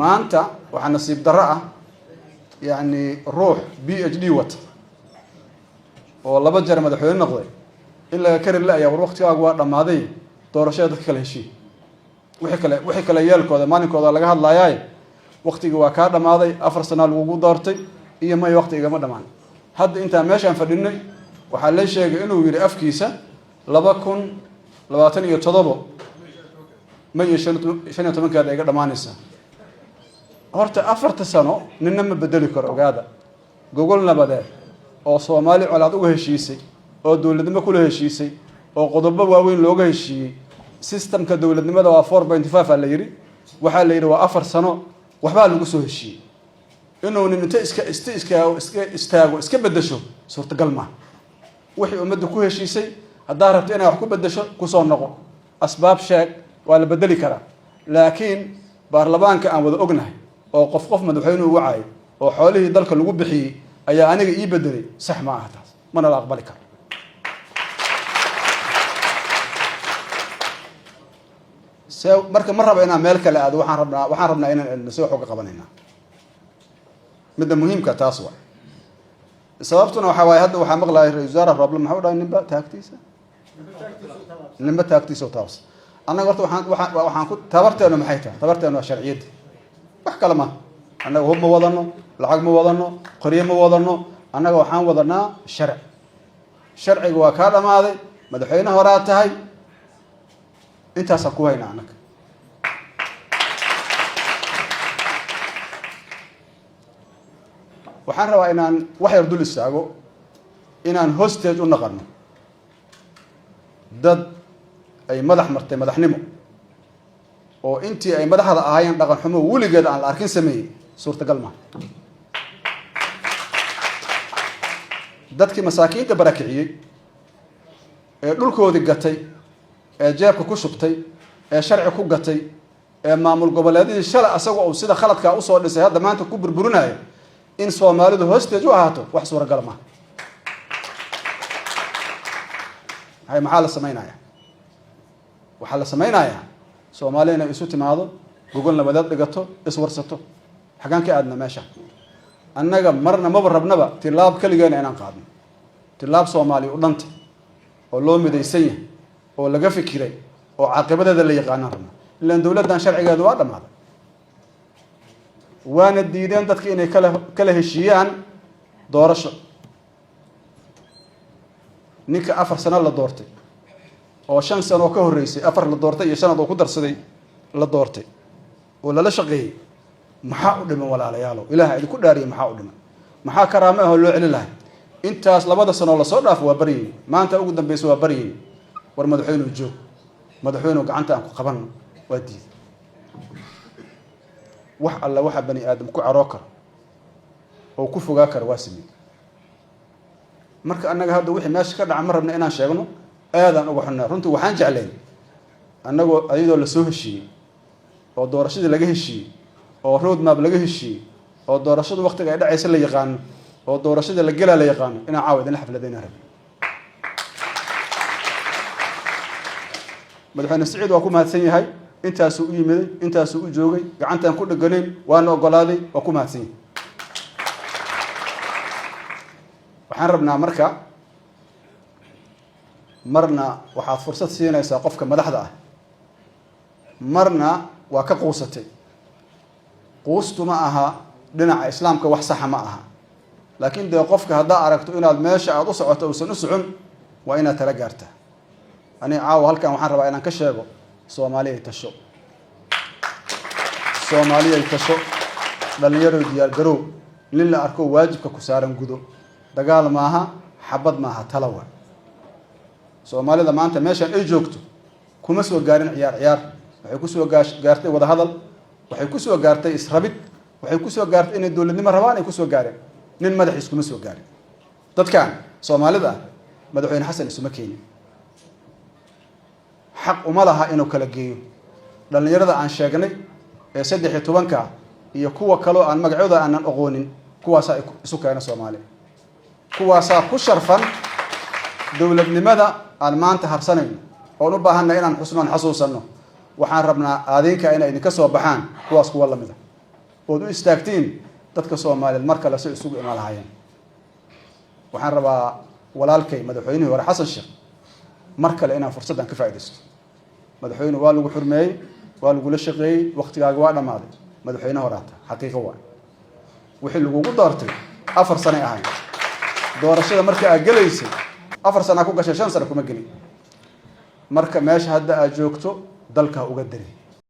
maanta waxaa nasiib darro ah yani ruux PhD wata oo laba jeer madaxweyne noqday in laga kari la'ayaa war waqtigaagu waa dhamaaday doorashada dadka kala heshiis wixii kale yeelkooda maalinkooda laga hadlaayay waqtiga waa ka dhamaaday 4 sano lagu doortay iyo may waqtiga ma dhamaan hadda inta meeshan fadhinay waxa la sheegay inuu yiri afkiisa 2027 may 15 kaad ay dhamaanaysa horta 4 sano ninna ma bedeli karo ogaada gogol nabadeed oo Soomaali colaad uga heshiisay oo dawladnimo kula heshiisay oo qodobo waaweyn looga heshiiyay systemka dawladnimada waa 4.5 la yiri waxa la yiri waa 4 sano waxba lagu soo heshiiyay inuu nin inta iska bedesho suurtagal ma wixii ummadda ku heshiisay hadaa rabto inay wax ku bedesho ku soo noqo asbaab sheeg waa la bedeli karaa laakiin baarlamaanka aan wada ognahay oo qof madaxweyne uu wacay oo xoolihii dalka lagu bixiyay ayaa aniga ii bedelay sax ma aha taas mana la aqbali karo marka ma rabo inaan meel kale aado waxaan rabnaa inaan soo xoog qabanayna midda muhiimka taas waa sababtuna waxa waay hadda waxa maqlaay ra'iisul wasaare Roble maxuu dhahay ninba taagtiisa taas anaga horta waxaan ku tabarteena maxay tahay tabarteena sharciyada wax kale ma anaga hub ma wadano lacag ma wadano qoriyo ma wadano anaga waxaan wadanaa sharciga waa ka dhamaaday madaxweyne hore tahay intaas ku hayna anaga waxaan rabaa inaan wax yar dul istaago inaan hostage u naqano dad ay madax martay madaxnimo oo intii ay madaxda ahaayeen dhaqan xumo weligeed aan la arkin sameeyay suurtagal ma dadkii masaakiinta barakiciyay ee dhulkoodii gatay ee jeebka ku shubtay ee sharci ku gatay ee maamul goboleedii shalay asagoo uu sida khaladka u soo dhisay hadda maanta ku burburinaya in Soomaalidu hostage u ahaato wax suuragal ma hay maxaa la sameeynaya waxa la sameeynaya Soomaalina isu timaado gogol nabadeed dhigato iswarsato xagaan ka aadna meesha annaga marna ma rabnaba tilaab kaligeena inaan qaadno tilaab Soomaali u dhanta oo loo midaysan yahay oo laga fikiray oo caqibadeeda la yaqaan rabna ilaan dawladdan sharcigeedu waa dhamaaday waana diideen dadka inay kala heshiiyaan doorasho ninka 4 sano la doortay oo 5 sano ka horeysay 4 la doortay iyo 5 oo ku darsaday la doortay oo la shaqeeyay maxaa u dhiman walaalayaal ilaahay idinku dhaariyay maxaa u dhiman maxaa karaamo ah loo celin lahaa intaas 2 sano la soo dhaaf waa bariyay maanta ugu dambeysay waa bariyay war madaxweynuhu joog madaxweynuhu gacanta aan ku qabanno waa diiday wax alla waxa bani aadam ku caro karo oo ku fogaa karo waa sameey marka annaga hadda wixii meesha ka dhaca ma rabna inaan sheegno aadan ugu xunaa runtii waxaan jeclayn annagoo ayadoo la soo heshiiyay oo doorashadii laga heshiiyay oo road map laga heshiiyay oo doorashadu waqtiga ay dhacaysa la yaqaan oo doorashada la galaa la yaqaan inaan caawid in xafladayna rab madaxweyne Saciid waa ku mahadsan yahay intaas uu yimid intaas uu joogay gacantan ku dhaganeen waana ogolaaday waa ku mahadsan yahay waxaan rabnaa marna waxaad fursad siinaysaa qofka madaxda ah marna waa ka quusatay quustu ma aha dhinaca islaamka wax sax ma aha laakiin de qofka hadaa aragto inaad meesha aad u socoto oo san u socon waa inaad tala gaartaa ani caaw halkan waxaan rabaa inaan ka sheego Soomaaliya tasho dhalinyaro diyaar garow in la arko waajibka ku saaran gudo dagaal maaha xabad maaha talawa Soomaalida maanta meeshan ay joogto kuma soo gaarin ciyaar waxay ku soo gaartay wada hadal waxay ku soo gaartay israbid waxay ku soo gaartay inay dawladnimo rabaan ay ku soo gaareen nin madaxiis kuma soo gaarin dadkan Soomaalida madaxweyne Xasan isuma keenin xaq uma laha inuu kala geeyo dhalinyarada aan sheegnay ee 13 iyo kuwa kale aan magacooda aanan aqoonin kuwaas ay isu keenay Soomaaliya kuwaas ku sharfan dawladnimada aan maanta harsanayno oo u baahanay inaan xusnoon xasuusano waxaan rabnaa aadeenka inay idinka soo baxaan kuwaas kuwa lamida ood u istaagtiin dadka Soomaaliyeed marka la soo isugu imaanayaan waxaan rabaa walaalkay madaxweynaha hore Xasan Sheekh marka la inaan fursadan ka faa'iideysto madaxweynuhu waa lagu xurmeeyay waa lagu la shaqeeyay waqtigaaga waa dhamaaday madaxweynaha horaata xaqiiqo waa wixii lagu doortay 4 sano ahayn doorashada marka aad galeysay 4 sano ku gashay 5 sano kuma gelin marka meesha hadda aad joogto dalka uga dari